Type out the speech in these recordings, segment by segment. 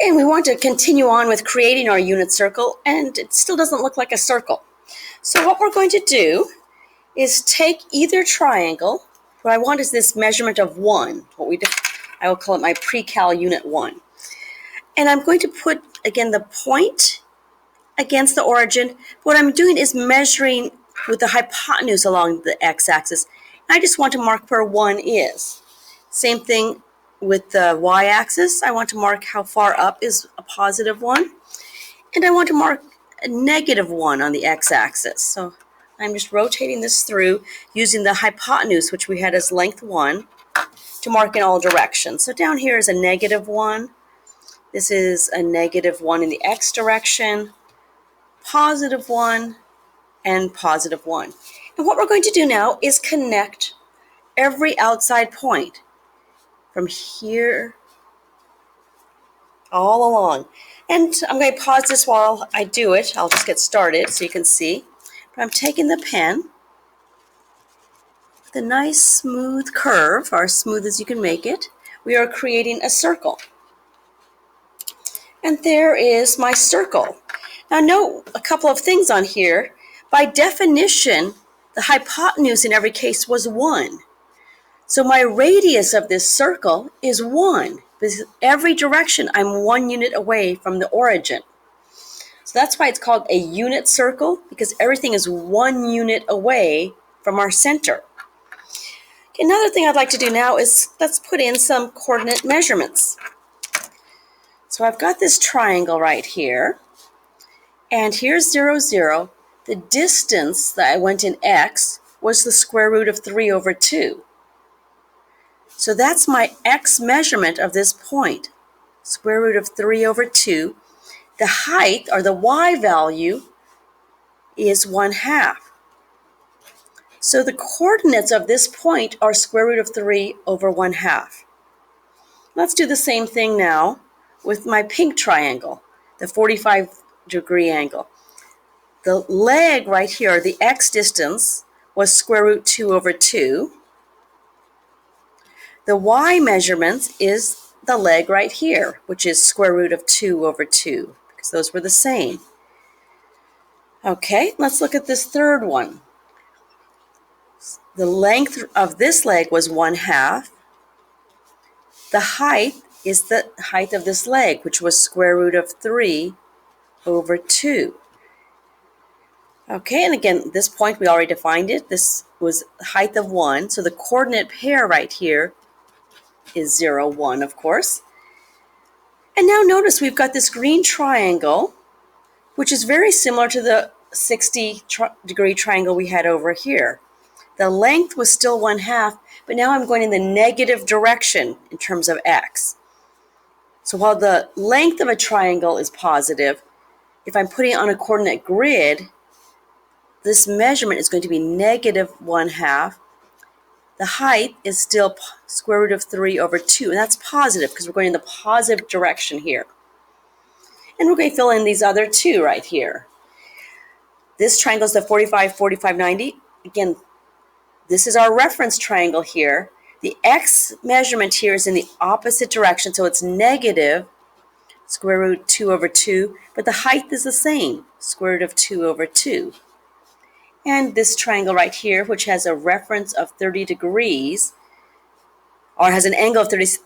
And we want to continue on with creating our unit circle, and it still doesn't look like a circle. So what we're going to do is take either triangle. What I want is this measurement of 1. I will call it my pre-cal unit 1. And I'm going to put, again, the point against the origin. What I'm doing is measuring with the hypotenuse along the x-axis. I just want to mark where 1 is. Same thing with the y-axis. I want to mark how far up is a positive 1. And I want to mark a negative 1 on the x-axis. So I'm just rotating this through using the hypotenuse, which we had as length 1, to mark in all directions. So down here is a negative 1. This is a negative 1 in the x direction, positive 1, and positive 1. And what we're going to do now is connect every outside point from here all along. And I'm going to pause this while I do it. I'll just get started so you can see. But I'm taking the pen with a nice smooth curve, or as smooth as you can make it. We are creating a circle. And there is my circle. Now note a couple of things on here. By definition, the hypotenuse in every case was 1. So my radius of this circle is 1. Because every direction I'm 1 unit away from the origin. So that's why it's called a unit circle, because everything is 1 unit away from our center. Okay, another thing I'd like to do now is let's put in some coordinate measurements. So I've got this triangle right here, and here's 0, 0. The distance that I went in x was the square root of 3 over 2. So that's my x measurement of this point, square root of 3 over 2. The height, or the y value, is 1/2. So the coordinates of this point are square root of 3 over 1/2. Let's do the same thing now with my pink triangle, the 45-degree angle. The leg right here, the x distance, was square root 2 over 2. The y measurement is the leg right here, which is square root of 2 over 2, because those were the same. Okay, let's look at this third one. The length of this leg was 1/2. The height is the height of this leg, which was square root of 3 over 2. Okay, and again, this point we already defined it. This was height of 1, so the coordinate pair right here is 0, 1, of course. And now notice we've got this green triangle, which is very similar to the 60-degree triangle we had over here. The length was still 1/2, but now I'm going in the negative direction in terms of x. So while the length of a triangle is positive, if I'm putting it on a coordinate grid, this measurement is going to be negative 1/2. The height is still square root of 3 over 2, and that's positive because we're going in the positive direction here. And we're going to fill in these other two right here. This triangle is the 45, 45, 90. Again, this is our reference triangle here. The x measurement here is in the opposite direction, so it's negative square root 2 over 2, but the height is the same, square root of 2 over 2. And this triangle right here, which has a reference of 30 degrees, or has an angle of 30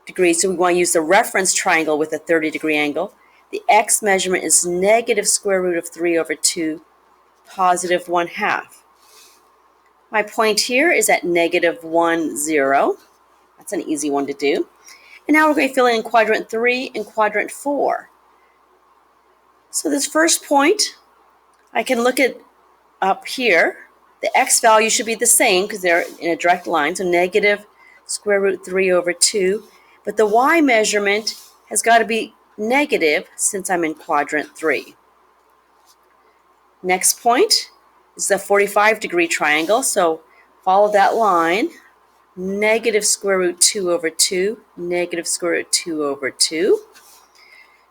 degrees, so we want to use the reference triangle with a 30-degree angle. The x measurement is negative square root of 3 over 2, positive 1/2. My point here is at negative 1, 0. That's an easy one to do. And now we're going to fill in quadrant 3 and quadrant 4. So this first point, I can look at up here. The x value should be the same because they're in a direct line, so negative square root 3 over 2. But the y measurement has got to be negative since I'm in quadrant 3. Next point is the 45-degree triangle, so follow that line. Negative square root 2 over 2, negative square root 2 over 2.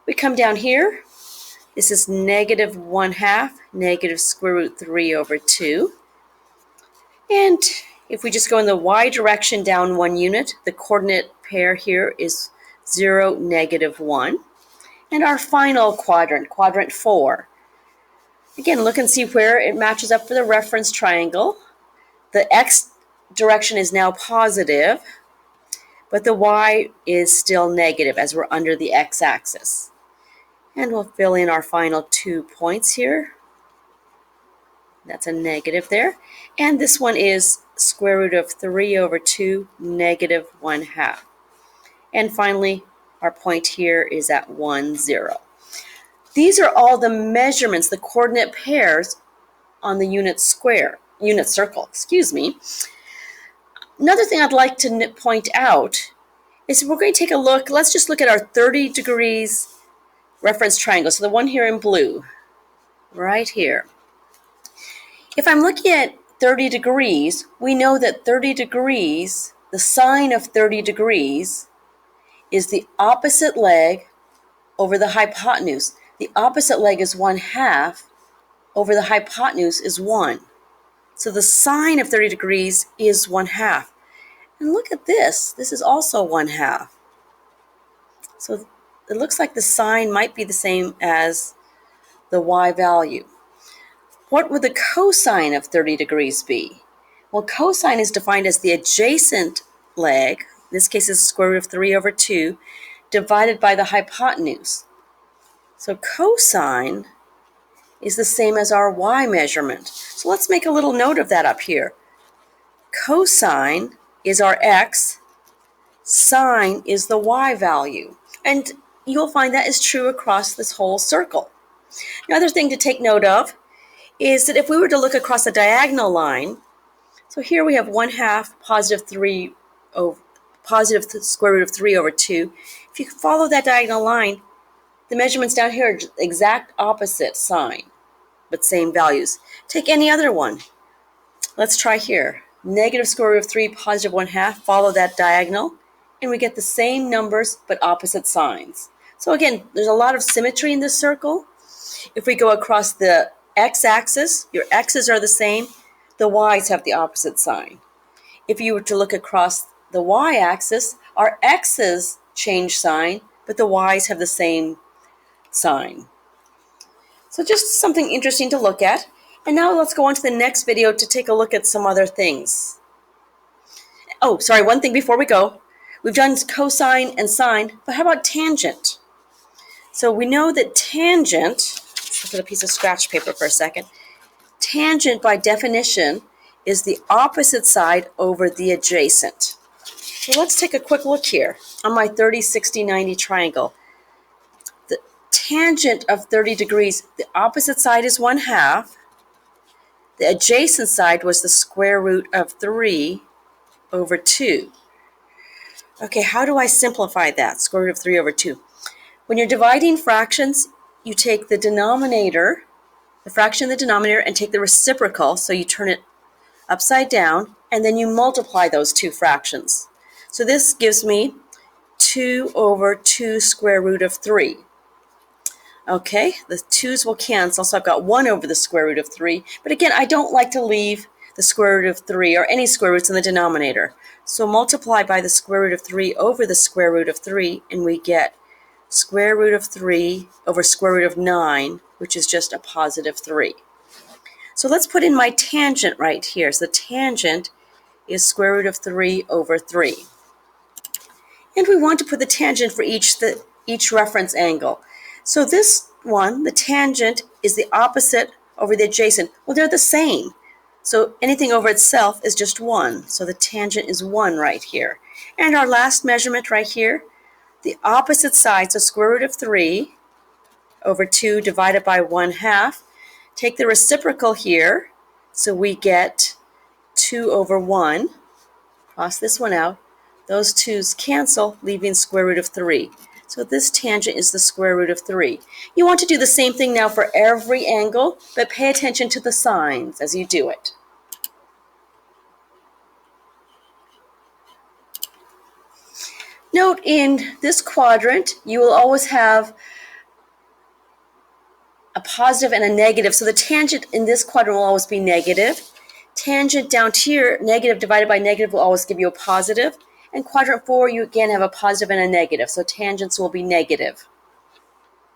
We come down here. This is negative 1/2, negative square root 3 over 2. And if we just go in the y direction down 1 unit, the coordinate pair here is 0, negative 1. And our final quadrant, quadrant 4. Again, look and see where it matches up for the reference triangle. The x direction is now positive, but the y is still negative as we're under the x-axis. And we'll fill in our final 2 points here. That's a negative there. And this one is square root of 3 over 2, negative 1/2. And finally, our point here is at 1, 0. These are all the measurements, the coordinate pairs on the unit circle. Another thing I'd like to point out is we're going to take a look. Let's just look at our 30 degrees reference triangle. So the one here in blue, right here. If I'm looking at 30 degrees, we know that 30 degrees, the sine of 30 degrees, is the opposite leg over the hypotenuse. The opposite leg is 1/2 over the hypotenuse is 1. So the sine of 30 degrees is 1/2. And look at this. This is also 1/2. So it looks like the sine might be the same as the y value. What would the cosine of 30 degrees be? Well, cosine is defined as the adjacent leg, in this case is square root of 3 over 2, divided by the hypotenuse. So cosine is the same as our y measurement. So let's make a little note of that up here. Cosine is our x, sine is the y value. And you'll find that is true across this whole circle. Another thing to take note of is that if we were to look across a diagonal line, so here we have 1/2 positive square root of 3 over 2. If you follow that diagonal line, the measurements down here are exact opposite sign, but same values. Take any other one. Let's try here. Negative square root of 3, positive 1/2, follow that diagonal, and we get the same numbers, but opposite signs. So again, there's a lot of symmetry in this circle. If we go across the x-axis, your x's are the same, the y's have the opposite sign. If you were to look across the y-axis, our x's change sign, but the y's have the same sign. So just something interesting to look at. And now let's go on to the next video to take a look at some other things. Oh, sorry, one thing before we go. We've done cosine and sine, but how about tangent? So we know that tangent, let's look at a piece of scratch paper for a second. Tangent, by definition, is the opposite side over the adjacent. So let's take a quick look here on my 30, 60, 90 triangle. The tangent of 30 degrees, the opposite side is 1/2. The adjacent side was the square root of 3 over 2. Okay, how do I simplify that? Square root of 3 over 2. When you're dividing fractions, you take the denominator, the fraction in the denominator, and take the reciprocal, so you turn it upside down, and then you multiply those two fractions. So this gives me 2 over 2 square root of 3. Okay, the 2's will cancel, so I've got 1 over the square root of 3. But again, I don't like to leave the square root of 3 or any square roots in the denominator. So multiply by the square root of 3 over the square root of 3, and we get square root of 3 over square root of 9, which is just a positive 3. So let's put in my tangent right here. So the tangent is square root of 3 over 3. And we want to put the tangent for each reference angle. So this one, the tangent, is the opposite over the adjacent. Well, they're the same. So anything over itself is just 1. So the tangent is 1 right here. And our last measurement right here, the opposite side, so square root of 3 over 2 divided by 1/2. Take the reciprocal here, so we get 2 over 1. Cross this one out. Those 2's cancel, leaving square root of 3. So this tangent is the square root of 3. You want to do the same thing now for every angle, but pay attention to the signs as you do it. Note in this quadrant, you will always have a positive and a negative. So the tangent in this quadrant will always be negative. Tangent down here, negative divided by negative, will always give you a positive. And quadrant 4, you again have a positive and a negative. So tangents will be negative.